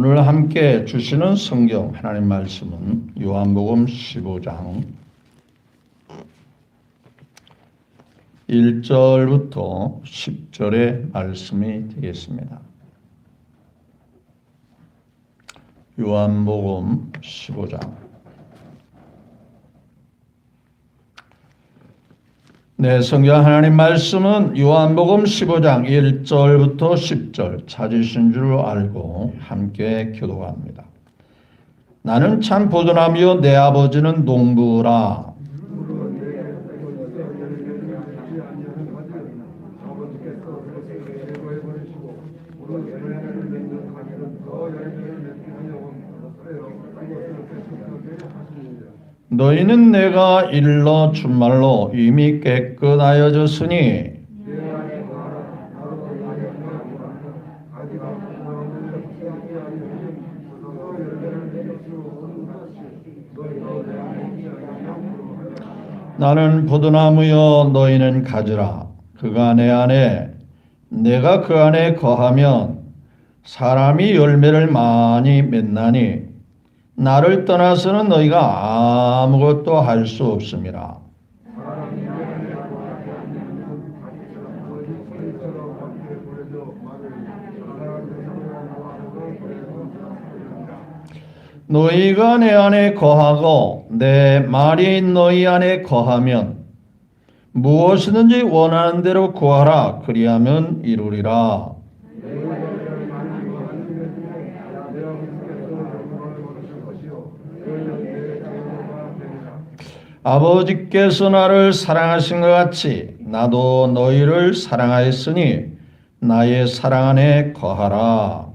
오늘 함께 주시는 성경 하나님 말씀은 요한복음 15장 1절부터 10절의 말씀이 되겠습니다. 요한복음 15장. 네, 성경 하나님 말씀은 요한복음 15장 1절부터 10절 찾으신 줄 알고 함께 교독합니다. 나는 참 포도나무요 내 아버지는 농부라. 너희는 내가 일러 준 말로 이미 깨끗하여졌으니 나는 포도나무여 너희는 가지라. 그가 내 안에 내가 그 안에 거하면 사람이 열매를 많이 맺나니 나를 떠나서는 너희가 아무것도 할 수 없음이라. 너희가 내 안에 거하고 내 말이 너희 안에 거하면 무엇이든지 원하는 대로 구하라. 그리하면 이루리라. 아버지께서 나를 사랑하신 것 같이 나도 너희를 사랑하였으니 나의 사랑 안에 거하라.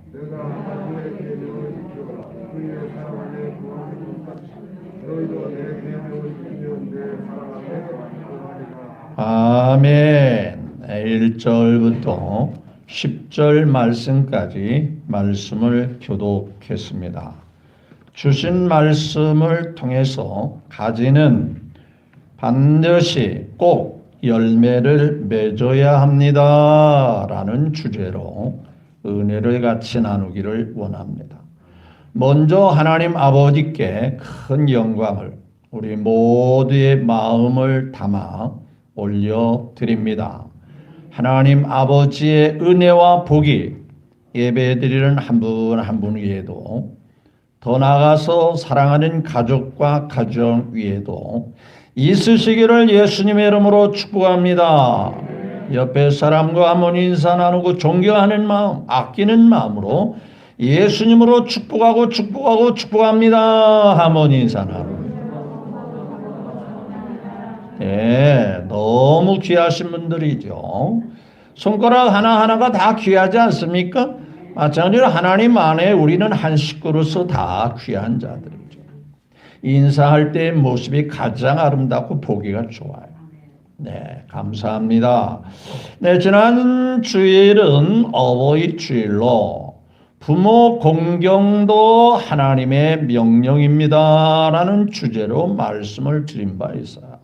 아멘. 1절부터 10절 말씀까지 말씀을 교독했습니다. 주신 말씀을 통해서 가지는 반드시 꼭 열매를 맺어야 합니다. 라는 주제로 은혜를 같이 나누기를 원합니다. 먼저 하나님 아버지께 큰 영광을 우리 모두의 마음을 담아 올려드립니다. 하나님 아버지의 은혜와 복이 예배드리는 한 분 한 분 위에도 더 나아가서 사랑하는 가족과 가정 위에도 있으시기를 예수님의 이름으로 축복합니다. 옆에 사람과 한번 인사 나누고 존경하는 마음, 아끼는 마음으로 예수님으로 축복합니다. 한번 인사 나누고. 네, 너무 귀하신 분들이죠. 손가락 하나하나가 다 귀하지 않습니까? 마찬가지로 하나님 안에 우리는 한 식구로서 다 귀한 자들이죠. 인사할 때의 모습이 가장 아름답고 보기가 좋아요. 네, 감사합니다. 네, 지난 주일은 어버이 주일로 부모 공경도 하나님의 명령입니다. 라는 주제로 말씀을 드린 바 있어요.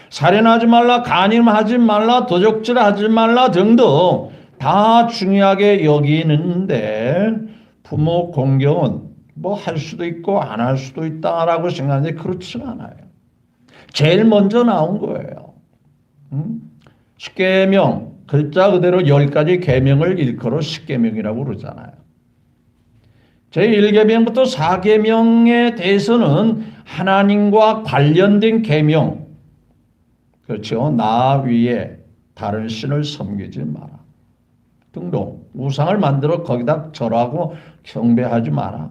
살인하지 말라, 간음하지 말라, 도적질하지 말라 등등 다 중요하게 여기는데 부모 공경은 뭐 할 수도 있고 안 할 수도 있다라고 생각하는데 그렇지 않아요. 제일 먼저 나온 거예요. 십계명 글자 그대로 10가지 계명을 일컬어 십계명이라고 그러잖아요. 제1계명부터 4계명에 대해서는 하나님과 관련된 계명, 그렇죠. 나 위에 다른 신을 섬기지 마라 등등 우상을 만들어 거기다 절하고 경배하지 마라.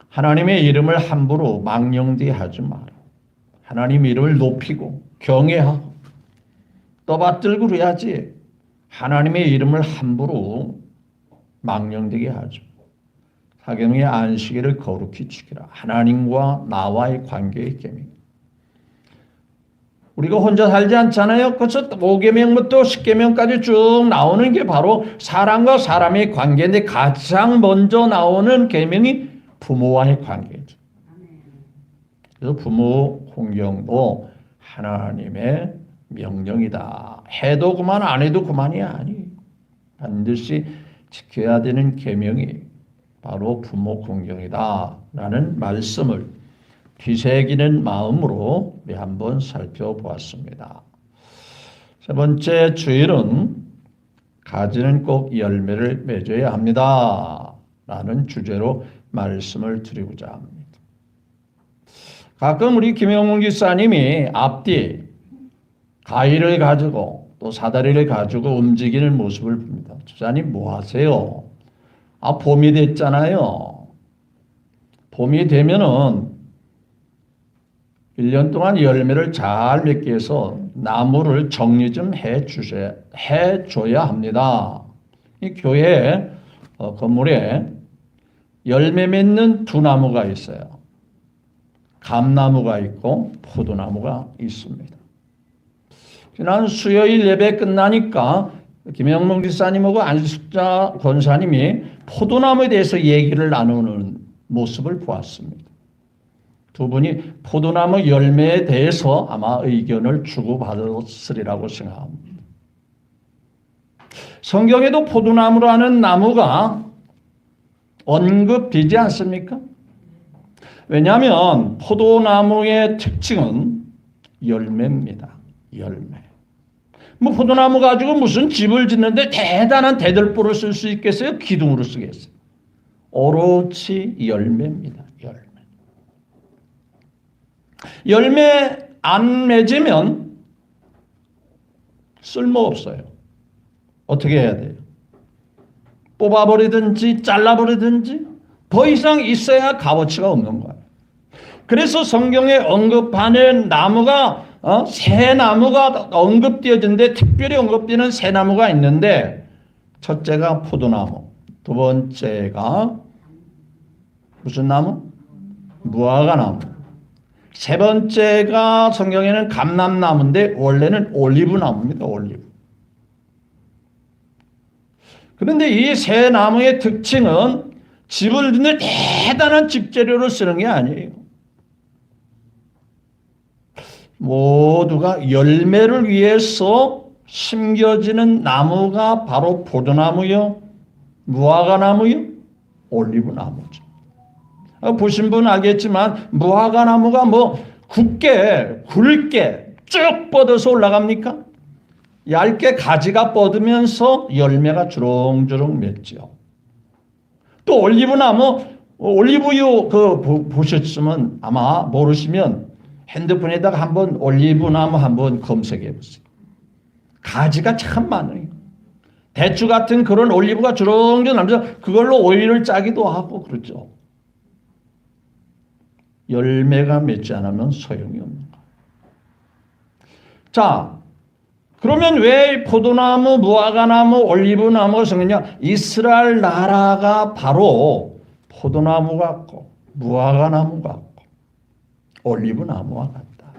하나님의 이름을 함부로 망령되하지 마라. 하나님 이름을 높이고 경외하고 떠받들고 그래야지 하나님의 이름을 함부로 망령되게 하지. 사계명의 안식일을 거룩히 지키라. 하나님과 나와의 관계의 계명. 우리가 혼자 살지 않잖아요. 그래서 5계명부터 10계명까지 쭉 나오는 게 바로 사람과 사람의 관계인데 가장 먼저 나오는 계명이 부모와의 관계죠. 그래서 부모 공경도 하나님의 명령이다. 해도 그만 안 해도 그만이 아니에요. 반드시 지켜야 되는 계명이 바로 부모 공경이다라는 말씀을 뒤새기는 마음으로 우리 한번 살펴보았습니다. 세 번째 주일은 가지는 꼭 열매를 맺어야 합니다 라는 주제로 말씀을 드리고자 합니다. 가끔 우리 김영문 기사님이 앞뒤 가위를 가지고 또 사다리를 가지고 움직이는 모습을 봅니다. 주사님 뭐 하세요? 봄이 됐잖아요. 봄이 되면은 1년 동안 열매를 잘 맺기 위해서 나무를 정리 좀 해줘야 합니다. 이 교회 건물에 열매 맺는 두 나무가 있어요. 감나무가 있고 포도나무가 있습니다. 지난 수요일 예배 끝나니까 김영문 기사님하고 안숙자 권사님이 포도나무에 대해서 얘기를 나누는 모습을 보았습니다. 두 분이 포도나무 열매에 대해서 아마 의견을 주고받았으리라고 생각합니다. 성경에도 포도나무라는 나무가 언급되지 않습니까? 왜냐하면 포도나무의 특징은 열매입니다. 열매. 뭐 포도나무 가지고 무슨 집을 짓는데 대단한 대들보를 쓸 수 있겠어요? 기둥으로 쓰겠어요? 오로지 열매입니다. 열매. 열매 안 맺으면 쓸모없어요. 어떻게 해야 돼요? 뽑아버리든지 잘라버리든지 더 이상 있어야 값어치가 없는 거예요. 그래서 성경에 언급하는 나무가 새 나무가 언급되어지는데 특별히 언급되는 새 나무가 있는데 첫째가 포도나무, 두 번째가 무슨 나무? 무화과나무. 세 번째가 성경에는 감람나무인데 원래는 올리브나무입니다. 올리브. 그런데 이 세 나무의 특징은 집을 짓는 대단한 집재료로 쓰는 게 아니에요. 모두가 열매를 위해서 심겨지는 나무가 바로 포도나무요, 무화과나무요, 올리브나무죠. 보신 분은 알겠지만 무화과나무가 뭐 굵게 쭉 뻗어서 올라갑니까? 얇게 가지가 뻗으면서 열매가 주렁주렁 맺죠. 또 올리브나무, 올리브유 보셨으면 아마 모르시면 핸드폰에다가 한번 올리브나무 한번 검색해 보세요. 가지가 참 많아요. 대추 같은 그런 올리브가 주렁주렁 나면서 그걸로 오일을 짜기도 하고 그렇죠. 열매가 맺지 않으면 소용이 없는 거예요. 자, 그러면 왜 포도나무, 무화과나무, 올리브나무가 생겼냐? 이스라엘 나라가 바로 포도나무 같고 무화과나무 같고 올리브나무와 같다.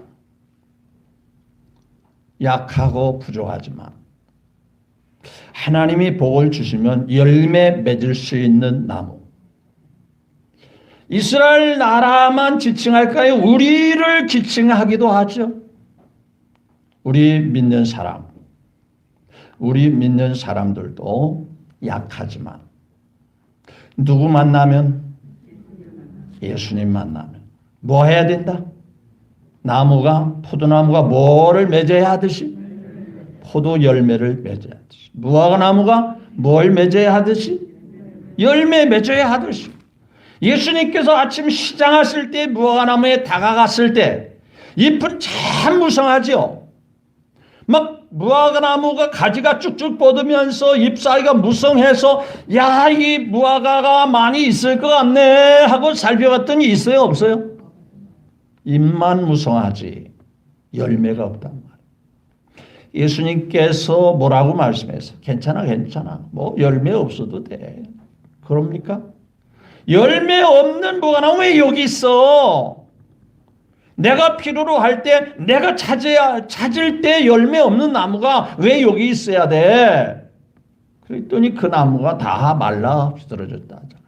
약하고 부족하지만 하나님이 복을 주시면 열매 맺을 수 있는 나무. 이스라엘 나라만 지칭할까요? 우리를 지칭하기도 하죠. 우리 믿는 사람, 우리 믿는 사람들도 약하지만 누구 만나면? 예수님 만나면 뭐 해야 된다? 나무가, 포도나무가 뭐를 맺어야 하듯이? 포도 열매를 맺어야 하듯이. 무화과나무가 뭘 맺어야 하듯이? 열매 맺어야 하듯이. 예수님께서 아침 시장하실 때 무화과나무에 다가갔을 때 잎은 참 무성하죠. 막 무화과나무가 가지가 쭉쭉 뻗으면서 잎사이가 무성해서 야, 이 무화과가 많이 있을 것 같네 하고 살펴봤더니 있어요? 없어요? 잎만 무성하지 열매가 없단 말이에요. 예수님께서 뭐라고 말씀했어요? 괜찮아. 뭐 열매 없어도 돼. 그럽니까? 열매 없는 무화과나무 왜 여기 있어? 내가 필요로 할 때, 내가 찾을 때 열매 없는 나무가 왜 여기 있어야 돼? 그랬더니 그 나무가 다 말라 비틀어졌다 하잖아요.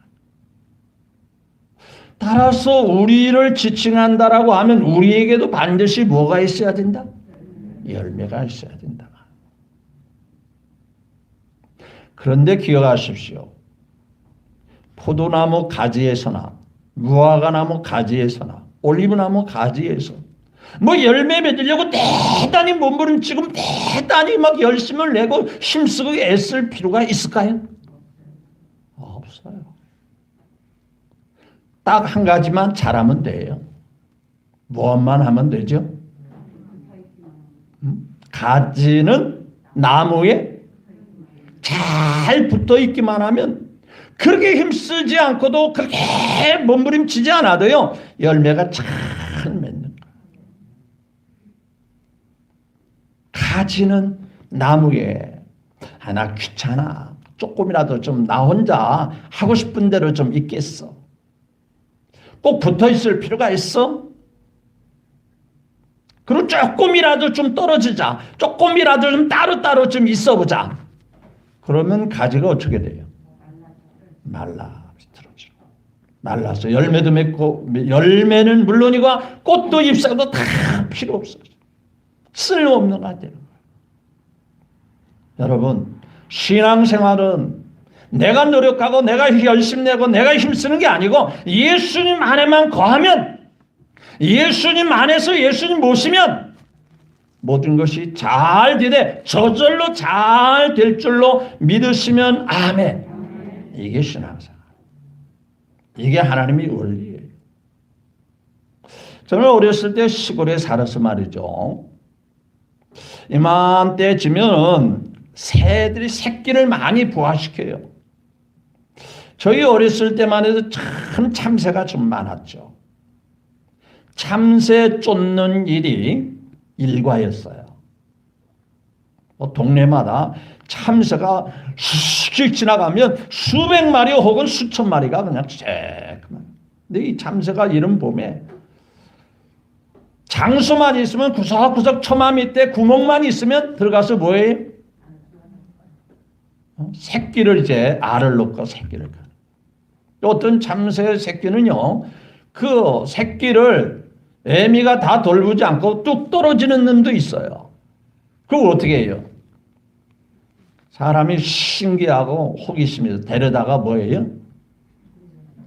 따라서 우리를 지칭한다라고 하면 우리에게도 반드시 뭐가 있어야 된다? 열매가 있어야 된다. 그런데 기억하십시오. 포도나무 가지에서나 무화과나무 가지에서나 올리브나무 가지에서 뭐 열매 맺으려고 대단히 몸부림치고 대단히 막 열심을 내고 힘쓰고 애쓸 필요가 있을까요? 없어요. 딱 한 가지만 잘하면 돼요. 무엇만 하면 되죠? 가지는 나무에 잘 붙어 있기만 하면 그렇게 힘쓰지 않고도 그렇게 몸부림치지 않아도요 열매가 잘 맺는 거예요. 가지는 나무에 나 귀찮아 조금이라도 좀 나 혼자 하고 싶은 대로 좀 있겠어. 꼭 붙어 있을 필요가 있어? 그리고 조금이라도 좀 떨어지자. 조금이라도 좀 따로따로 좀 있어 보자. 그러면 가지가 어떻게 돼요? 말라 비틀어져. 말라서 열매도 맺고 열매는 물론이고 꽃도 잎사귀도 다 필요 없어. 쓸모없는 거 되는 거예요. 여러분 신앙생활은 내가 노력하고 내가 열심히 내고 내가 힘쓰는 게 아니고 예수님 안에만 거하면 예수님 안에서 예수님 모시면 모든 것이 잘 되되 저절로 잘 될 줄로 믿으시면 아멘. 이게 신앙생활. 이게 하나님의 원리예요. 저는 어렸을 때 시골에 살아서 말이죠. 이맘때쯤은 새들이 새끼를 많이 부화시켜요. 저희 어렸을 때만 해도 참 참새가 좀 많았죠. 참새 쫓는 일이 일과였어요. 동네마다 참새가 슉 지나가면 수백 마리 혹은 수천 마리가 그냥 쬐그만. 근데 이 참새가 이런 봄에 장소만 있으면 구석구석 처마 밑에 구멍만 있으면 들어가서 뭐해요? 새끼를 이제 알을 놓고 새끼를 가요. 어떤 참새 새끼는요, 그 새끼를 애미가 다 돌보지 않고 뚝 떨어지는 놈도 있어요. 그걸 어떻게 해요? 사람이 신기하고 호기심에서 데려다가 뭐예요?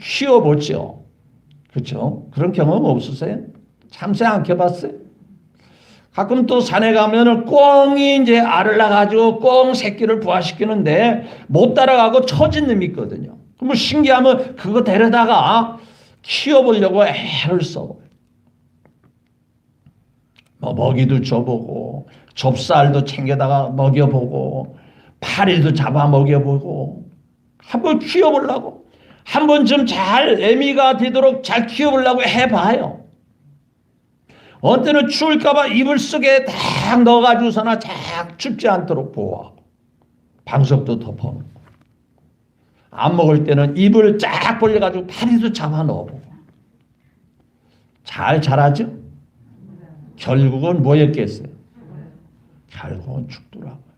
키워보죠. 그렇죠? 그런 경험 없으세요? 참새 안 키워봤어요? 가끔 또 산에 가면은 꿩이 이제 알을 낳아가지고 꿩 새끼를 부화시키는데 못 따라가고 처진 놈이 있거든요. 그럼 신기하면 그거 데려다가 키워보려고 애를 써. 뭐 먹이도 줘보고 좁쌀도 챙겨다가 먹여보고 파리도 잡아 먹여보고 한번 키워보려고 한 번쯤 잘 애미가 되도록 잘 키워보려고 해봐요. 어느 때는 추울까봐 이불 속에 딱 넣어가지고서나 쫙 춥지 않도록 보호하고 방석도 덮어놓고 안 먹을 때는 이불을 쫙 벌려가지고 파리도 잡아 넣어보고 잘 자라죠? 결국은 뭐였겠어요? 결국은 죽더라고요.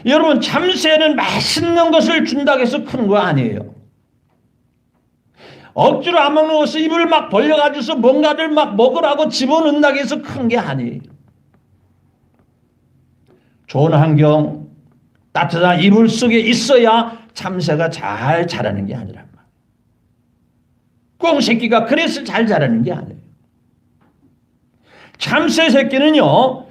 여러분 참새는 맛있는 것을 준다고 해서 큰 거 아니에요. 억지로 안 먹는 것을 입을 막 벌려가지고서 뭔가를 막 먹으라고 집어넣는다고 해서 큰 게 아니에요. 좋은 환경, 따뜻한 이불 속에 있어야 참새가 잘 자라는 게 아니란 말이에요. 꿩 새끼가 그래서 잘 자라는 게 아니에요. 참새 새끼는요,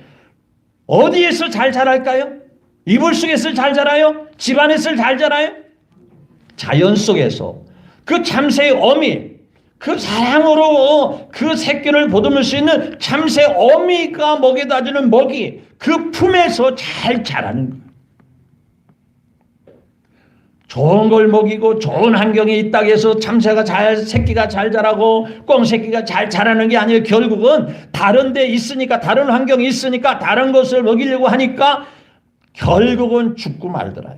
어디에서 잘 자랄까요? 이불 속에서 잘 자라요? 집안에서 잘 자라요? 자연 속에서. 그 참새의 어미, 그 사랑으로 그 새끼를 보듬을 수 있는 참새 어미가 먹여다 주는 먹이, 그 품에서 잘 자라는 거예요. 좋은 걸 먹이고 좋은 환경에 있다고 해서 참새가 새끼가 잘 자라고 꿩 새끼가 잘 자라는 게 아니에요. 결국은 다른 데 있으니까, 다른 환경이 있으니까 다른 것을 먹이려고 하니까 결국은 죽고 말더라.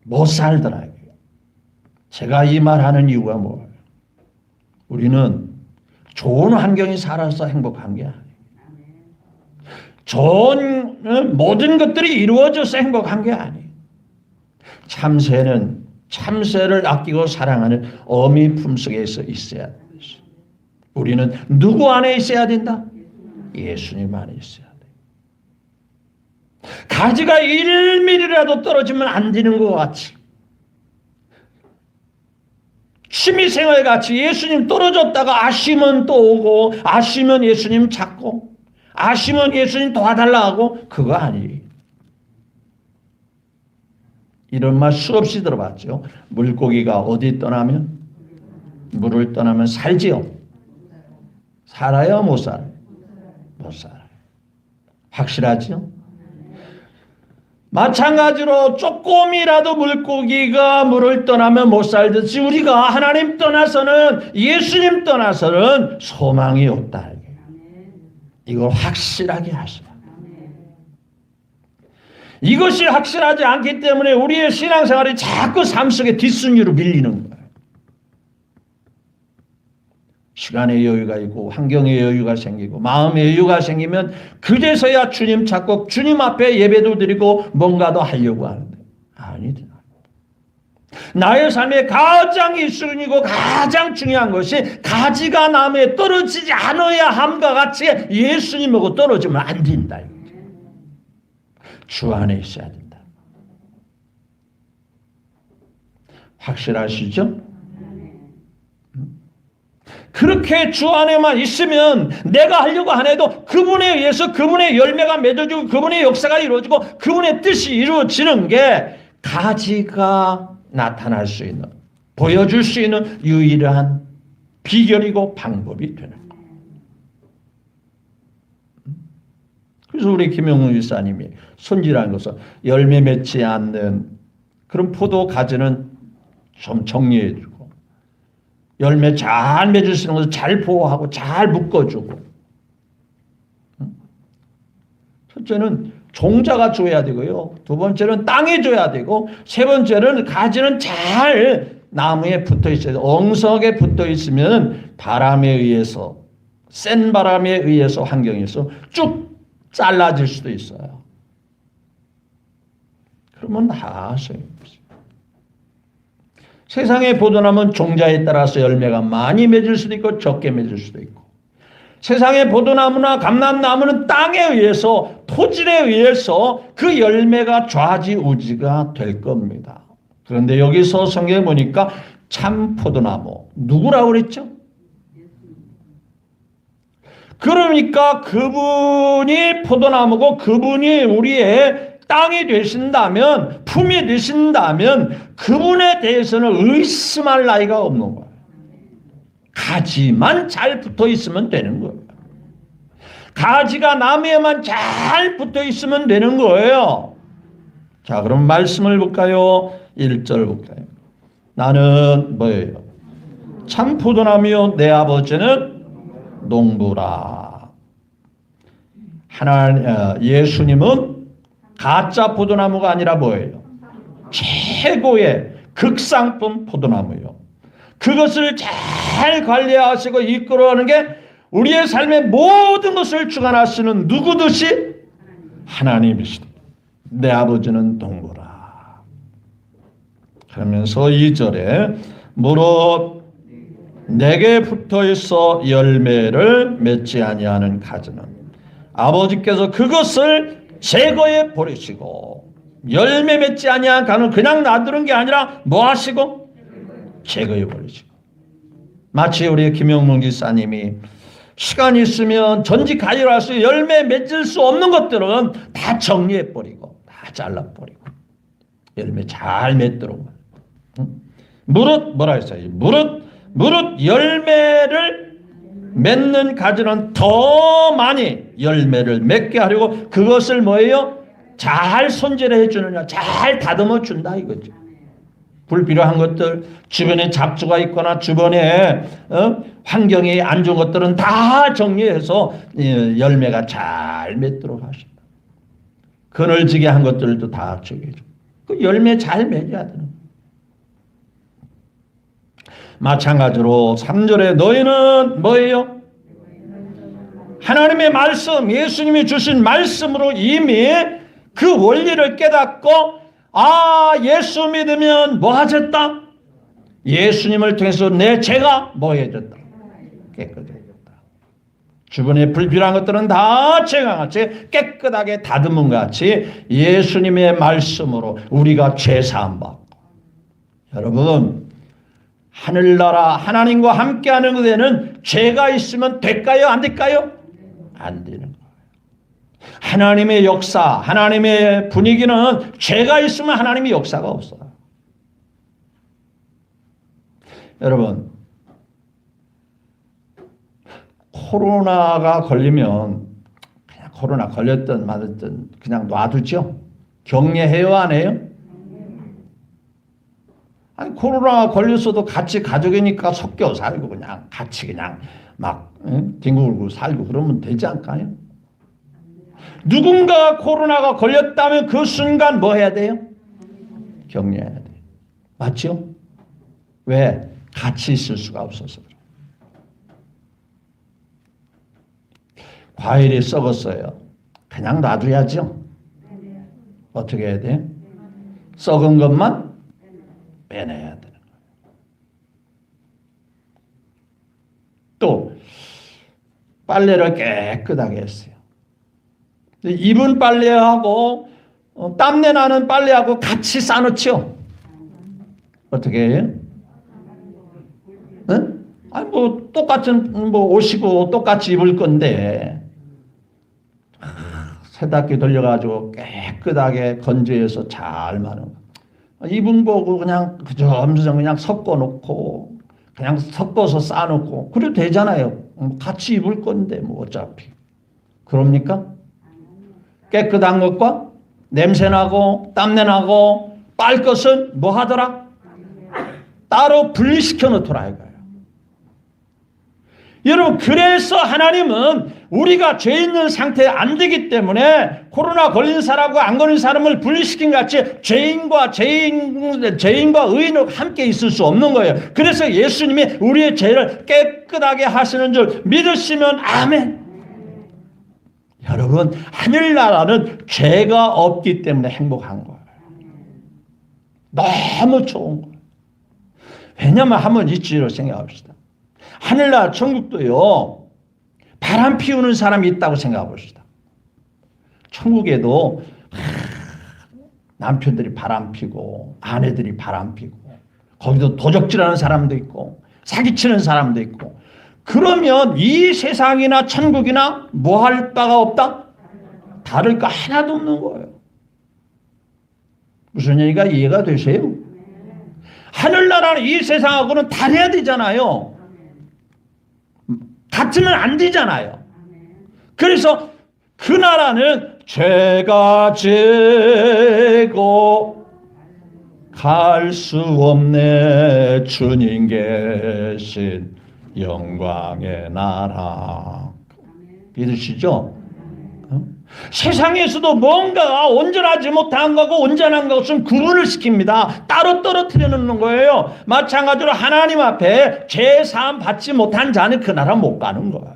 못 살더라. 제가 이 말하는 이유가 뭐예요? 우리는 좋은 환경에 살아서 행복한 게 아니에요. 좋은 모든 것들이 이루어져서 행복한 게 아니에요. 참새는 참새를 아끼고 사랑하는 어미 품속에서 있어야 돼요. 우리는 누구 안에 있어야 된다? 예수님 안에 있어야 돼요. 가지가 1mm라도 떨어지면 안 되는 것 같이, 취미생활 같이 예수님 떨어졌다가 아쉬면 또 오고, 아쉬면 예수님 찾고, 아쉬면 예수님 도와달라 하고, 그거 아니에요. 이런 말 수없이 들어봤죠. 물고기가 어디 떠나면? 물을 떠나면 살지요. 살아요, 못 살아요? 못 살아요. 확실하죠? 마찬가지로 조금이라도 물고기가 물을 떠나면 못 살듯이 우리가 하나님 떠나서는, 예수님 떠나서는 소망이 없다. 이걸 확실하게 하시라. 이것이 확실하지 않기 때문에 우리의 신앙생활이 자꾸 삶 속에 뒷순위로 밀리는 거예요. 시간의 여유가 있고 환경의 여유가 생기고 마음의 여유가 생기면 그제서야 주님 찾고 주님 앞에 예배도 드리고 뭔가도 하려고 하는데, 아니다. 나의 삶의 가장 1순위고 가장 중요한 것이 가지가 나무에 떨어지지 않아야 함과 같이 예수님하고 떨어지면 안 된다. 주 안에 있어야 된다. 확실하시죠? 그렇게 주 안에만 있으면 내가 하려고 안 해도 그분에 의해서 그분의 열매가 맺어지고 그분의 역사가 이루어지고 그분의 뜻이 이루어지는 게 가지가 나타날 수 있는, 보여줄 수 있는 유일한 비결이고 방법이 되는 거예요. 그래서 우리 김영훈 일사님이 손질한 것은 열매 맺지 않는 그런 포도 가지는 좀 정리해주고, 열매 잘 맺을 수 있는 것을 잘 보호하고 잘 묶어주고, 첫째는 종자가 줘야 되고요. 두 번째는 땅에 줘야 되고, 세 번째는 가지는 잘 나무에 붙어 있어야 돼요. 엉석에 붙어 있으면 바람에 의해서, 센 바람에 의해서 환경에서 쭉 잘라질 수도 있어요. 그러면 다 소용없어요. 세상의 포도나무는 종자에 따라서 열매가 많이 맺을 수도 있고 적게 맺을 수도 있고, 세상의 포도나무나 감람나무는 땅에 의해서, 토질에 의해서 그 열매가 좌지우지가 될 겁니다. 그런데 여기서 성경에 보니까 참 포도나무, 누구라고 그랬죠? 그러니까 그분이 포도나무고 그분이 우리의 땅이 되신다면, 품이 되신다면 그분에 대해서는 의심할 나위가 없는 거예요. 가지만 잘 붙어 있으면 되는 거예요. 가지가 나무에만 잘 붙어 있으면 되는 거예요. 자, 그럼 말씀을 볼까요? 1절 볼까요? 나는 뭐예요? 참 포도나무요, 내 아버지는 농부라. 예수님은 가짜 포도나무가 아니라 뭐예요? 최고의 극상품 포도나무요. 그것을 잘 관리하시고 이끌어가는 게 우리의 삶의 모든 것을 주관하시는 누구듯이 하나님이시다. 내 아버지는 농부라. 그러면서 2절에 무릇 내게 붙어있어 열매를 맺지 아니하는 가지는 아버지께서 그것을 제거해 버리시고, 열매 맺지 아니한 가는 그냥 놔두는 게 아니라 뭐 하시고? 제거해 버리시고. 마치 우리 김영문 기사님이 시간이 있으면 전직 가지로 할 수 열매 맺을 수 없는 것들은 다 정리해 버리고 다 잘라 버리고 열매 잘 맺도록. 무릇 뭐라 했어요? 무릇 열매를 맺는 가지는 더 많이 열매를 맺게 하려고 그것을 뭐예요? 잘 손질해 주느냐, 잘 다듬어 준다 이거죠. 불필요한 것들, 주변에 잡초가 있거나 주변에 환경이 안 좋은 것들은 다 정리해서 열매가 잘 맺도록 하신다. 그늘지게 한 것들도 다 저기해줘. 그 열매 잘 맺어야 되는. 마찬가지로 3절에 너희는 뭐예요? 하나님의 말씀, 예수님이 주신 말씀으로 이미 그 원리를 깨닫고, 예수 믿으면 뭐 하셨다? 예수님을 통해서 내 죄가 뭐 해졌다? 깨끗해졌다. 주변에 불필요한 것들은 다 제강같이 깨끗하게 다듬은 것 같이 예수님의 말씀으로 우리가 죄사함 받고, 여러분 하늘나라 하나님과 함께하는 것에는 죄가 있으면 될까요? 안 될까요? 안 되는 거예요. 하나님의 역사, 하나님의 분위기는 죄가 있으면 하나님의 역사가 없어요. 여러분, 코로나가 걸리면 그냥 코로나 걸렸든 말았든 그냥 놔두죠? 격려해요, 안 해요? 아니, 코로나 걸렸어도 같이 가족이니까 섞여 살고 그냥 같이 그냥 막 뒹굴고 살고 그러면 되지 않을까요? 누군가 코로나가 걸렸다면 그 순간 뭐 해야 돼요? 격려해야 돼요. 맞죠? 왜? 같이 있을 수가 없어서. 과일이 썩었어요. 그냥 놔둬야죠. 어떻게 해야 돼요? 썩은 것만 빼내야 되는 거예요. 또 빨래를 깨끗하게 했어요. 입은 빨래하고 땀내 나는 빨래하고 같이 싸놓죠. 어떻게 해요? 응? 아니 뭐 똑같은 뭐 옷이고 똑같이 입을 건데 세탁기 돌려가지고 깨끗하게 건조해서 잘 마는 거. 입은 거고 그냥 그저 그냥 섞어 놓고 그냥 섞어서 싸 놓고 그래도 되잖아요. 같이 입을 건데 뭐 어차피. 그럽니까? 깨끗한 것과 냄새나고 땀내나고 빨 것은 뭐 하더라? 따로 분리시켜 놓더라 이거예요. 여러분, 그래서 하나님은 우리가 죄 있는 상태에 안 되기 때문에 코로나 걸린 사람과 안 걸린 사람을 분리시킨 것 같이 죄인과 의인은 함께 있을 수 없는 거예요. 그래서 예수님이 우리의 죄를 깨끗하게 하시는 줄 믿으시면 아멘. 여러분, 하늘나라는 죄가 없기 때문에 행복한 거예요. 너무 좋은 거예요. 왜냐하면 한번 이치로 생각합시다. 하늘나라 천국도요, 바람 피우는 사람이 있다고 생각해 봅시다. 천국에도 남편들이 바람 피고 아내들이 바람 피고 거기도 도적질하는 사람도 있고 사기치는 사람도 있고, 그러면 이 세상이나 천국이나 뭐 할 바가 없다? 다를 거 하나도 없는 거예요. 무슨 얘기가 이해가 되세요? 하늘나라는 이 세상하고는 다르야 되잖아요. 같으면 안 되잖아요. 그래서 그 나라는 죄가 지고 갈 수 없네 주님 계신 영광의 나라. 믿으시죠? 세상에서도 뭔가가 온전하지 못한 거고 온전한 것은 구분을 시킵니다. 따로 떨어뜨려 놓는 거예요. 마찬가지로 하나님 앞에 죄사함 받지 못한 자는 그 나라 못 가는 거예요.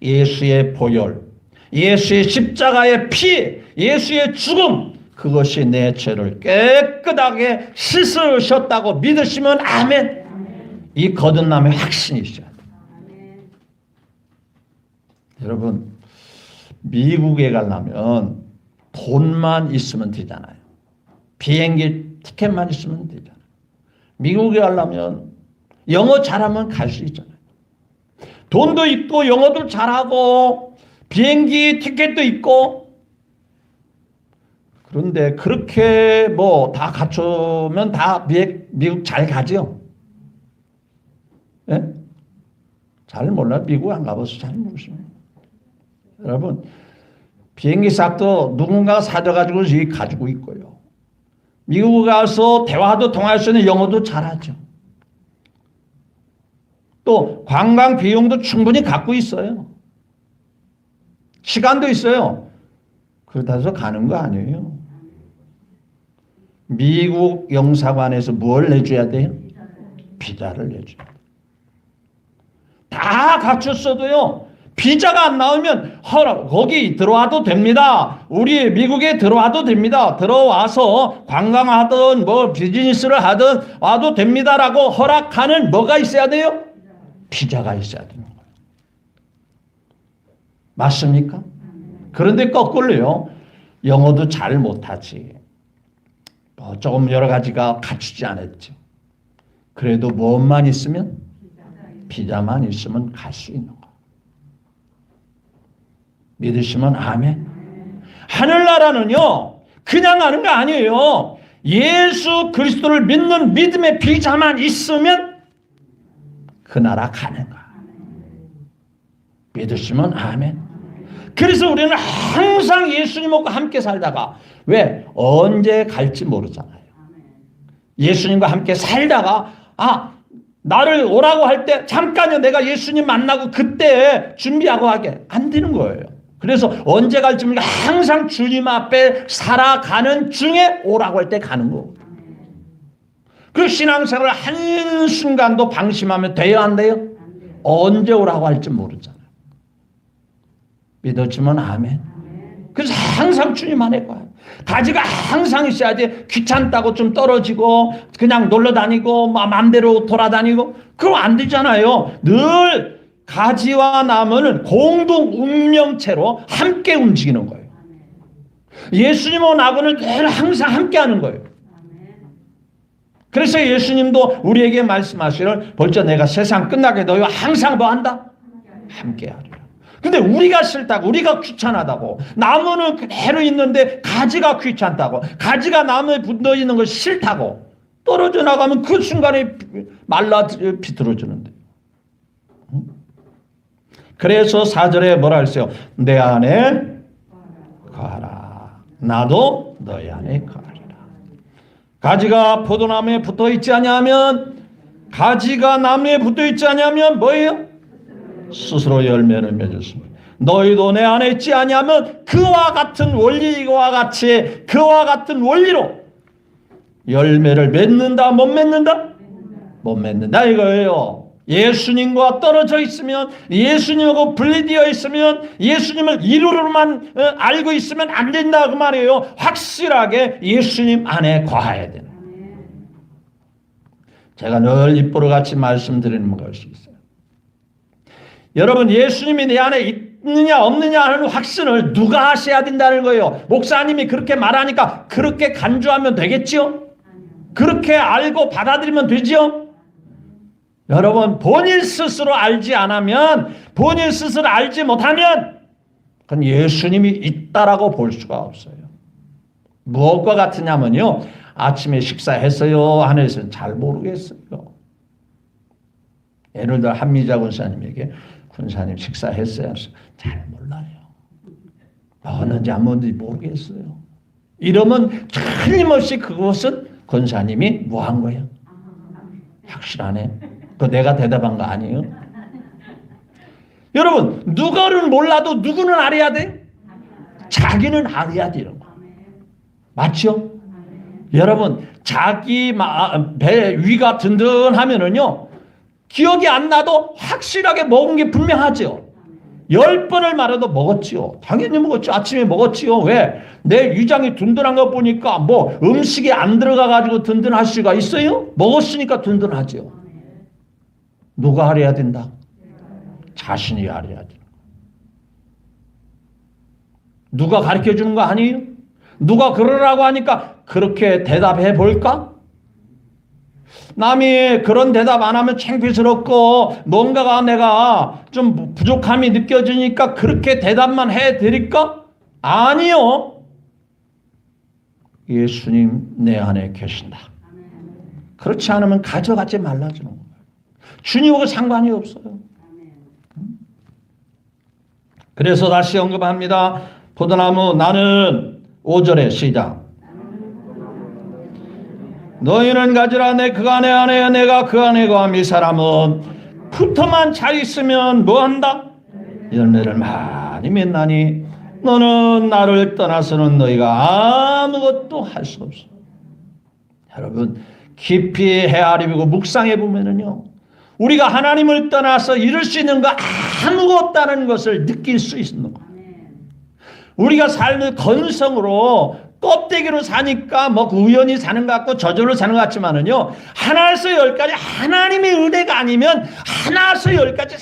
예수의 보혈, 예수의 십자가의 피, 예수의 죽음, 그것이 내 죄를 깨끗하게 씻으셨다고 믿으시면 아멘. 이 거듭남의 확신이 있어야 돼요. 여러분, 미국에 가려면 돈만 있으면 되잖아요. 비행기 티켓만 있으면 되잖아요. 미국에 가려면 영어 잘하면 갈 수 있잖아요. 돈도 있고 영어도 잘하고 비행기 티켓도 있고. 그런데 그렇게 뭐 다 갖추면 다 미국 잘 가죠? 예? 잘 몰라. 미국 안 가봐서 잘 모르시면. 여러분, 비행기 싹도 누군가가 사줘가지고 가지고 있고요. 미국 가서 대화도 통할 수 있는 영어도 잘하죠. 또 관광 비용도 충분히 갖고 있어요. 시간도 있어요. 그렇다 해서 가는 거 아니에요. 미국 영사관에서 뭘 내줘야 돼요? 비자를 내줘야 돼요. 다 갖췄어도요, 비자가 안 나오면 거기 들어와도 됩니다. 우리 미국에 들어와도 됩니다. 들어와서 관광하든 뭐 비즈니스를 하든 와도 됩니다라고 허락하는 뭐가 있어야 돼요? 비자가 있어야 되는 거예요. 맞습니까? 그런데 거꾸로요. 영어도 잘 못하지. 뭐 조금 여러 가지가 갖추지 않았죠. 그래도 무엇만 있으면? 비자만 있으면 갈 수 있는 거. 믿으시면 아멘. 하늘나라는요, 그냥 가는 거 아니에요. 예수 그리스도를 믿는 믿음의 비자만 있으면 그 나라 가는 거야. 믿으시면 아멘. 그래서 우리는 항상 예수님과 함께 살다가, 왜? 언제 갈지 모르잖아요. 예수님과 함께 살다가 나를 오라고 할 때 잠깐요, 내가 예수님 만나고 그때 준비하고 하게 안 되는 거예요. 그래서 언제 갈지 모르니까 항상 주님 앞에 살아가는 중에 오라고 할 때 가는 거. 그 신앙생활을 한순간도 방심하면 돼요, 안 돼요? 언제 오라고 할지 모르잖아요. 믿어주면 아멘. 그래서 항상 주님 안에 가요. 가지가 항상 있어야지. 귀찮다고 좀 떨어지고 그냥 놀러 다니고 마음대로 돌아다니고 그럼 안 되잖아요. 늘 가지와 나무는 공동 운명체로 함께 움직이는 거예요. 예수님하고 나하고는 늘 항상 함께 하는 거예요. 그래서 예수님도 우리에게 말씀하시기를 벌써 내가 세상 끝나게 너희와 항상 뭐 한다? 함께 하리라. 근데 우리가 싫다고, 우리가 귀찮하다고, 나무는 그대로 있는데 가지가 귀찮다고, 가지가 나무에 붙어 있는 걸 싫다고 떨어져 나가면 그 순간에 말라 비틀어지는데. 그래서 4절에 뭐라 했어요? 내 안에 가라. 나도 너희 안에 가리라. 가지가 포도나무에 붙어 있지 않냐면, 가지가 나무에 붙어 있지 않냐면 뭐예요? 스스로 열매를 맺었습니다. 너희도 내 안에 있지 않냐면 그와 같은 원리와 같이 그와 같은 원리로 열매를 맺는다. 못 맺는다? 못 맺는다 이거예요. 예수님과 떨어져 있으면, 예수님하고 분리되어 있으면, 예수님을 이루로만 알고 있으면 안 된다 그 말이에요. 확실하게 예수님 안에 거해야 되는. 제가 늘 입보로 같이 말씀드리는 것이 있어요. 여러분, 예수님이 내 안에 있느냐 없느냐 하는 확신을 누가 하셔야 된다는 거예요. 목사님이 그렇게 말하니까 그렇게 간주하면 되겠죠? 그렇게 알고 받아들이면 되죠? 여러분, 본인 스스로 알지 않으면, 본인 스스로 알지 못하면 그건 예수님이 있다라고 볼 수가 없어요. 무엇과 같으냐면요, 아침에 식사했어요 하늘에서는 잘 모르겠어요. 예를 들어 한미자 군사님에게 군사님 식사했어요? 잘 몰라요. 먹었는지 안 먹었는지 모르겠어요. 이러면 틀림없이 그것은 군사님이 뭐 한 거예요? 확실하네. 그거 내가 대답한 거 아니에요? 여러분, 누구는 몰라도 누구는 알아야 돼? 자기는 알아야 돼. 이런 거. 맞죠? 여러분, 자기 배 위가 든든하면은요, 기억이 안 나도 확실하게 먹은 게 분명하죠. 10번을 말해도 먹었지요. 당연히 먹었죠. 아침에 먹었지요. 왜? 내 위장이 든든한 거 보니까 뭐 음식이 안 들어가가지고 든든할 수가 있어요? 먹었으니까 든든하죠. 누가 알아야 된다? 자신이 알아야 된다. 누가 가르쳐 주는 거 아니에요? 누가 그러라고 하니까 그렇게 대답해 볼까? 남이 그런 대답 안 하면 창피스럽고 뭔가가 내가 좀 부족함이 느껴지니까 그렇게 대답만 해드릴까? 아니요. 예수님 내 안에 계신다. 그렇지 않으면 가져가지 말라주는 거예요. 주님하고 상관이 없어요. 그래서 다시 언급합니다. 포도나무 나는 5절에 시작. 너희는 가지라. 내 그 안에 안에 내가 그 안에 거함. 이 사람은 붙어만 잘 있으면 뭐한다? 열매를 많이 맺나니 너는 나를 떠나서는 너희가 아무것도 할 수 없어. 여러분, 깊이 헤아리고 묵상해 보면은요, 우리가 하나님을 떠나서 이룰 수 있는 거 아무것도 없다는 것을 느낄 수 있는 거예요. 우리가 삶을 건성으로 껍데기로 사니까 뭐 우연히 사는 것 같고 저절로 사는 것 같지만은요, 하나에서 열까지 하나님의 은혜가 아니면 하나에서 열까지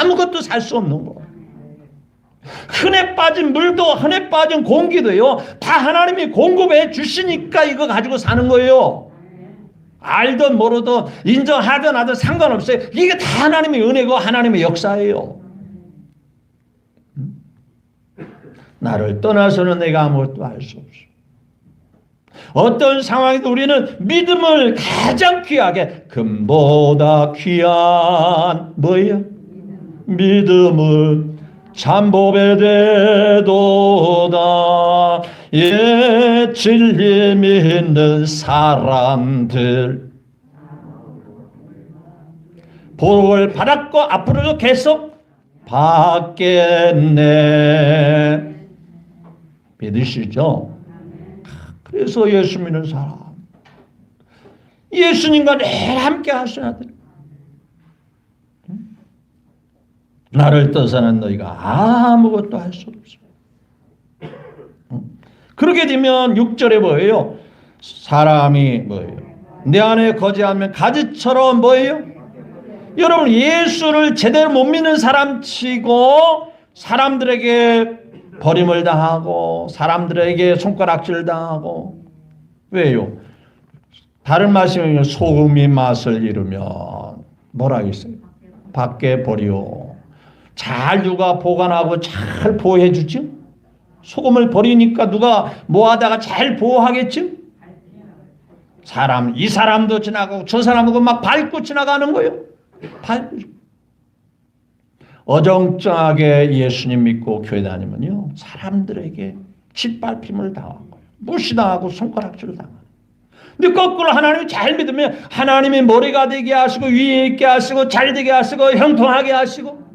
아무것도 살 수 없는 거예요. 흔해 빠진 물도 흔해 빠진 공기도요. 다 하나님이 공급해 주시니까 이거 가지고 사는 거예요. 알든 모르든 인정하든 하든 상관없어요. 이게 다 하나님의 은혜고 하나님의 역사예요. 나를 떠나서는 내가 아무것도 할 수 없어. 어떤 상황에도 우리는 믿음을 가장 귀하게 금보다 귀한 뭐예요? 믿음을 참보배 되도다. 예, 진리 믿는 사람들 복을 받았고 앞으로도 계속 받겠네. 믿으시죠? 그래서 예수 믿는 사람, 예수님과 늘 함께 하셔야 돼. 나를 떠서는 너희가 아무것도 할 수 없어. 그렇게 되면 6절에 뭐예요? 사람이 뭐예요? 내 안에 거지하면 가지처럼 뭐예요? 여러분, 예수를 제대로 못 믿는 사람 치고 사람들에게 버림을 당하고 사람들에게 손가락질 당하고. 왜요? 다른 말씀은 소금이 맛을 잃으면 뭐라 했어요? 밖에 버려. 잘 누가 보관하고 잘 보호해 주죠? 소금을 버리니까 누가 뭐하다가 잘 보호하겠죠? 이 사람도 지나가고 저 사람도 막 밟고 지나가는 거예요. 어정쩡하게 예수님 믿고 교회 다니면요, 사람들에게 짓밟힘을 당하고 무시당하고 손가락질 당하고. 근데 거꾸로 하나님이 잘 믿으면 하나님이 머리가 되게 하시고 위에 있게 하시고 잘 되게 하시고 형통하게 하시고.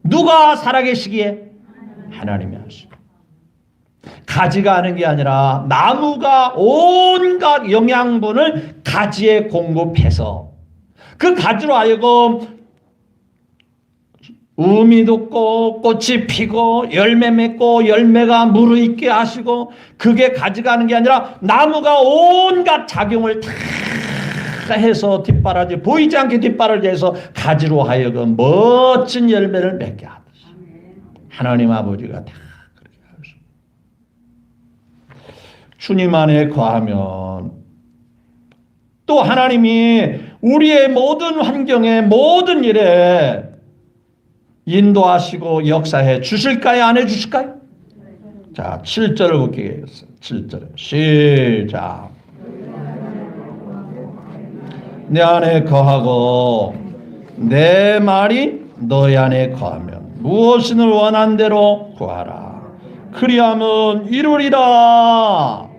누가 살아계시기에? 하나님이 하시고. 가지가 하는 게 아니라 나무가 온갖 영양분을 가지에 공급해서 그 가지로 하여금 우미 돋고 꽃이 피고 열매 맺고 열매가 무르익게 하시고, 그게 가져가는 게 아니라 나무가 온갖 작용을 다 해서 뒷바라지 보이지 않게 뒷바라지해서 가지로 하여금 멋진 열매를 맺게 하듯이 하나님 아버지가 다 그렇게 하시고, 주님 안에 거하면 또 하나님이 우리의 모든 환경에 모든 일에 인도하시고 역사해 주실까요? 안 해 주실까요? 자, 7절을 볼게요. 7절 시작. 내 안에 거하고 내 말이 너희 안에 거하면 무엇을 원한 대로 구하라. 그리하면 이루리라.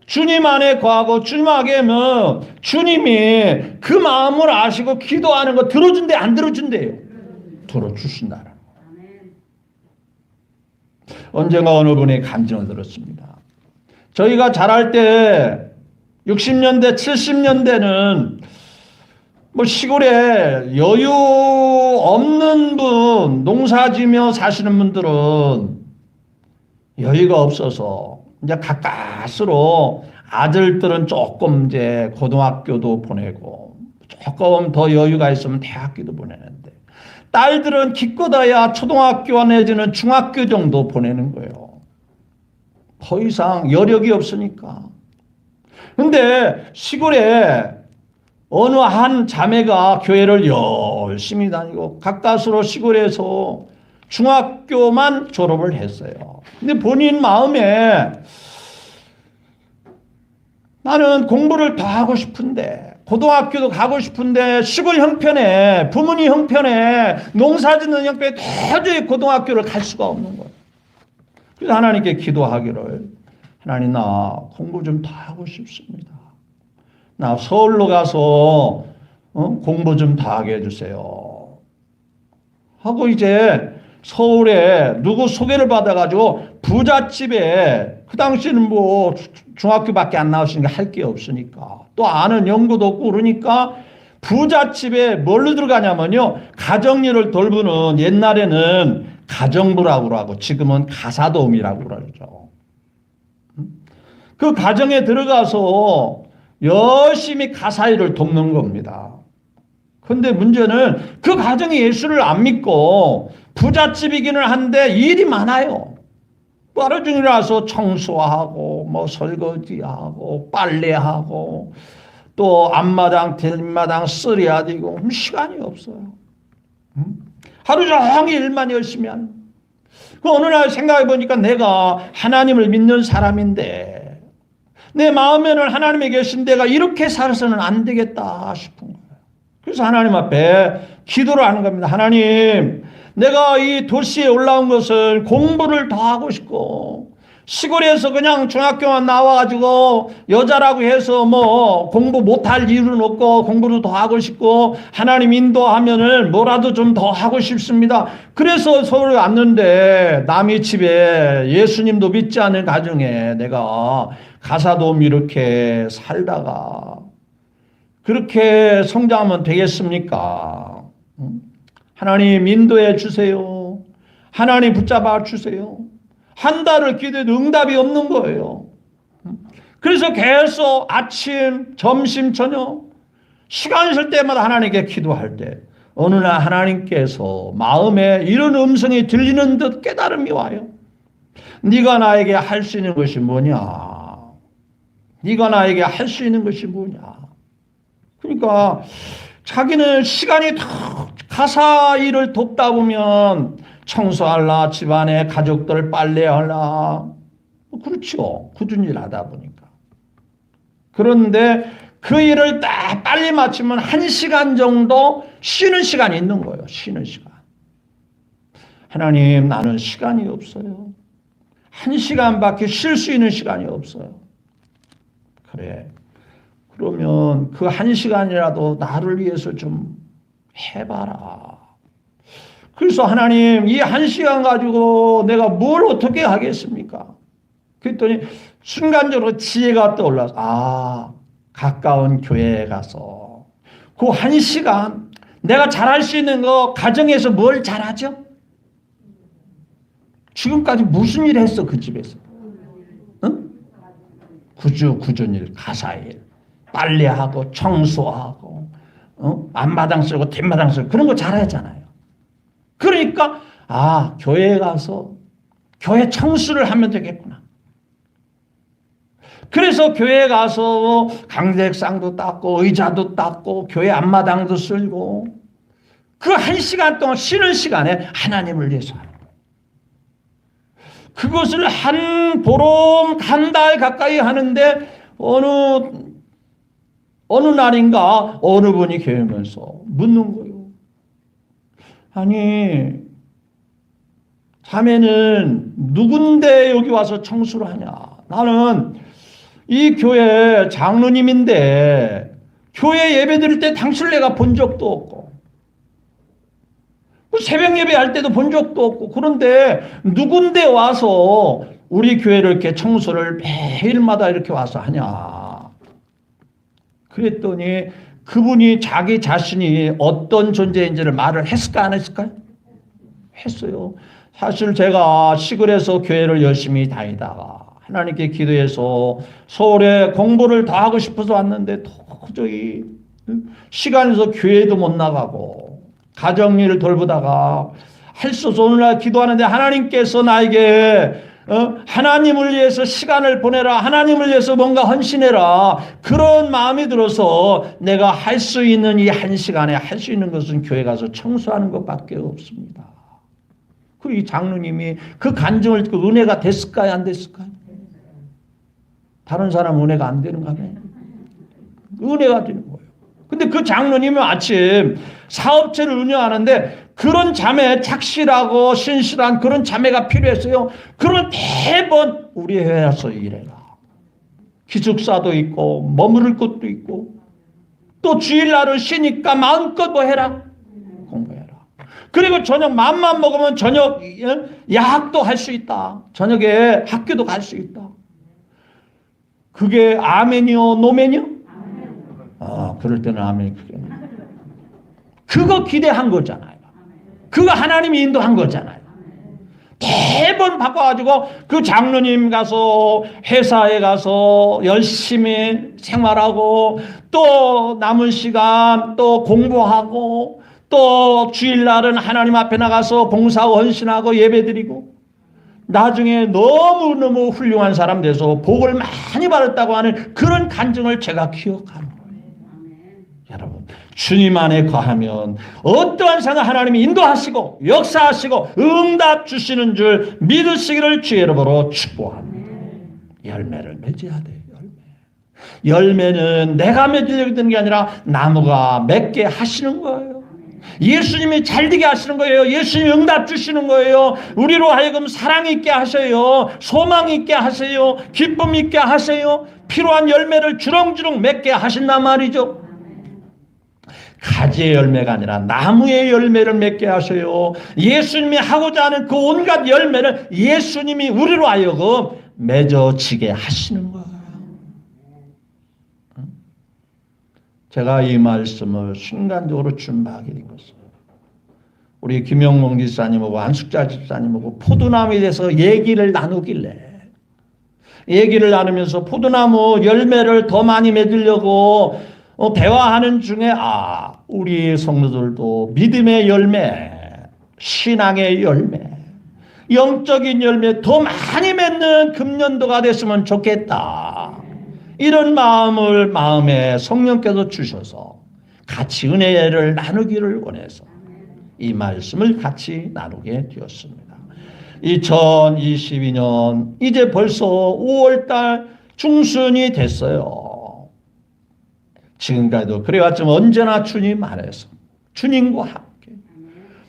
주님 안에 거하고 주님 안에 하면 주님이 그 마음을 아시고 기도하는 거 들어준대, 안 들어준대요? 들어주신다. 언젠가 어느 분이 간증을 들었습니다. 저희가 자랄 때 60년대 70년대는 뭐 시골에 여유 없는 분, 농사지며 사시는 분들은 여유가 없어서 이제 가까스로 아들들은 조금 이제 고등학교도 보내고 조금 더 여유가 있으면 대학교도 보내는데, 딸들은 기껏해야 초등학교 내지는 중학교 정도 보내는 거예요. 더 이상 여력이 없으니까. 근데 시골에 어느 한 자매가 교회를 열심히 다니고 가까스로 시골에서 중학교만 졸업을 했어요. 근데 본인 마음에 나는 공부를 더 하고 싶은데, 고등학교도 가고 싶은데 시골 형편에, 부모님 형편에, 농사짓는 형편에 도저히 고등학교를 갈 수가 없는 거예요. 그래서 하나님께 기도하기를, 하나님 나 공부 좀 더 하고 싶습니다. 나 서울로 가서 공부 좀 더 하게 해주세요. 하고 이제 서울에 누구 소개를 받아가지고 부잣집에, 그 당시에는 뭐 중학교밖에 안 나오시니까 할 게 없으니까 또 아는 연구도 없고 그러니까 부잣집에 뭘로 들어가냐면요, 가정일을 돌보는, 옛날에는 가정부라고 하고 지금은 가사도우미라고 그러죠. 그 가정에 들어가서 열심히 가사일을 돕는 겁니다. 그런데 문제는 그 가정이 예수를 안 믿고 부잣집이기는 한데 일이 많아요. 하루 종일 와서 청소하고 뭐 설거지하고 빨래하고 또 앞마당 뒷마당 쓸어야 되고 시간이 없어요. 하루 종일 일만 열심히 하는. 어느 날 생각해 보니까 내가 하나님을 믿는 사람인데 내 마음에는 하나님이 계신 데가 이렇게 살아서는 안 되겠다 싶은 거예요. 그래서 하나님 앞에 기도를 하는 겁니다. 하나님, 내가 이 도시에 올라온 것은 공부를 더 하고 싶고 시골에서 그냥 중학교만 나와가지고 여자라고 해서 뭐 공부 못할 이유는 없고 공부를 더 하고 싶고 하나님 인도하면은 뭐라도 좀 더 하고 싶습니다. 그래서 서울에 왔는데 남의 집에 예수님도 믿지 않은 가정에 내가 가사도우미 이렇게 살다가 그렇게 성장하면 되겠습니까? 하나님 인도해 주세요. 하나님 붙잡아 주세요. 한 달을 기도해도 응답이 없는 거예요. 그래서 계속 아침, 점심, 저녁 시간 있을 때마다 하나님께 기도할 때 어느 날 하나님께서 마음에 이런 음성이 들리는 듯 깨달음이 와요. 네가 나에게 할 수 있는 것이 뭐냐? 네가 나에게 할 수 있는 것이 뭐냐? 그러니까 자기는 시간이 다 가사 일을 돕다 보면 청소할라, 집안에 가족들 빨래할라. 그렇죠. 꾸준히 하다 보니까. 그런데 그 일을 딱 빨리 마치면 1시간 정도 쉬는 시간이 있는 거예요. 쉬는 시간. 하나님, 나는 시간이 없어요. 1시간밖에 쉴 수 있는 시간이 없어요. 그래. 그러면 그 1시간이라도 나를 위해서 좀 해봐라. 그래서 하나님, 이 1시간 가지고 내가 뭘 어떻게 하겠습니까? 그랬더니 순간적으로 지혜가 떠올라서 가까운 교회에 가서 그 1시간 내가 잘할 수 있는 거 가정에서 뭘 잘하죠? 지금까지 무슨 일 했어 그 집에서? 응? 구준일, 가사일, 빨래하고 청소하고 앞마당 쓸고 뒷마당 쓸고 그런 거 잘하잖아요. 그러니까 교회에 가서 교회 청소를 하면 되겠구나. 그래서 교회에 가서 강대상도 닦고 의자도 닦고 교회 앞마당도 쓸고 그 1시간 동안 쉬는 시간에 하나님을 위해서 하는 거예요. 그것을 한 보름, 한 달 가까이 하는데 어느 날인가 어느 분이 계면서 묻는 거예요. 아니, 자매는 누군데 여기 와서 청소를 하냐? 나는 이 교회 장로님인데 교회 예배 드릴 때 당신을 내가 본 적도 없고 새벽 예배 할 때도 본 적도 없고 그런데 누군데 와서 우리 교회를 이렇게 청소를 매일마다 이렇게 와서 하냐? 그랬더니 그분이 자기 자신이 어떤 존재인지를 말을 했을까 안 했을까요? 했어요. 사실 제가 시골에서 교회를 열심히 다니다가 하나님께 기도해서 서울에 공부를 더 하고 싶어서 왔는데 도저히 시간에서 교회도 못 나가고 가정일을 돌보다가 할 수 없어 오늘날 기도하는데 하나님께서 나에게 하나님을 위해서 시간을 보내라. 하나님을 위해서 뭔가 헌신해라. 그런 마음이 들어서 내가 할 수 있는 이 1시간에 할 수 있는 것은 교회 가서 청소하는 것밖에 없습니다. 그리고 이 장로님이 그 간증을 듣고 은혜가 됐을까요? 안 됐을까요? 다른 사람은 은혜가 안 되는가 봐요. 은혜가 되는 거예요. 근데 그 장로님은 아침 사업체를 운영하는데 그런 자매, 착실하고 신실한 그런 자매가 필요했어요. 그런 매번 우리 회사에서 일해라. 기숙사도 있고 머무를 곳도 있고 또 주일날은 쉬니까 마음껏 뭐 해라? 공부해라. 그리고 저녁 마음만 먹으면 저녁 야학도 할 수 있다. 저녁에 학교도 갈 수 있다. 그게 아멘이요? 노멘이요? 그럴 때는 아멘이 크게. 그거 기대한 거잖아요. 그거 하나님이 인도한 거잖아요. 매번 바꿔가지고 그 장로님 가서 회사에 가서 열심히 생활하고 또 남은 시간 또 공부하고 또 주일날은 하나님 앞에 나가서 봉사하고 헌신하고 예배드리고 나중에 너무너무 훌륭한 사람 돼서 복을 많이 받았다고 하는 그런 간증을 제가 기억하는 거예요. 여러분, 주님 안에 거하면 어떠한 상황 하나님이 인도하시고 역사하시고 응답 주시는 줄 믿으시기를 주의 이름으로 축복합니다. 열매를 맺어야 돼요. 열매는 내가 맺으려고 드는 게 아니라 나무가 맺게 하시는 거예요. 예수님이 잘 되게 하시는 거예요. 예수님이 응답 주시는 거예요. 우리로 하여금 사랑 있게 하세요. 소망 있게 하세요. 기쁨 있게 하세요. 필요한 열매를 주렁주렁 맺게 하신단 말이죠. 가지의 열매가 아니라 나무의 열매를 맺게 하세요. 예수님이 하고자 하는 그 온갖 열매를 예수님이 우리로 하여금 맺어지게 하시는 거예요. 제가 이 말씀을 순간적으로 준비하게 된 것은 우리 김영봉 집사님하고 안숙자 집사님하고 포도나무에 대해서 얘기를 나누길래 얘기를 나누면서 포도나무 열매를 더 많이 맺으려고 대화하는 중에 우리 성도들도 믿음의 열매, 신앙의 열매, 영적인 열매 더 많이 맺는 금년도가 됐으면 좋겠다. 이런 마음에 성령께서 주셔서 같이 은혜를 나누기를 원해서 이 말씀을 같이 나누게 되었습니다. 2022년 이제 벌써 5월달 중순이 됐어요. 지금까지도 그래왔지만 언제나 주님 안에서 주님과 함께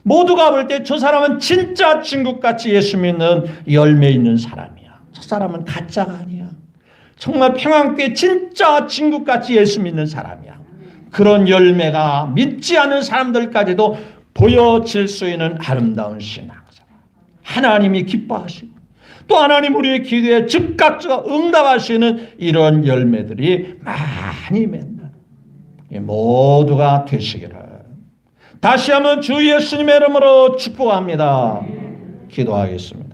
모두가 볼 때 저 사람은 진짜 친구같이 예수 믿는 열매 있는 사람이야. 저 사람은 가짜가 아니야. 정말 평안교회 진짜 친구같이 예수 믿는 사람이야. 그런 열매가 믿지 않는 사람들까지도 보여질 수 있는 아름다운 신앙생활. 하나님이 기뻐하시고 또 하나님 우리의 기도에 즉각적으로 응답하시는 이런 열매들이 많이 맺는 모두가 되시기를 다시 한번 주 예수님의 이름으로 축복합니다. 기도하겠습니다.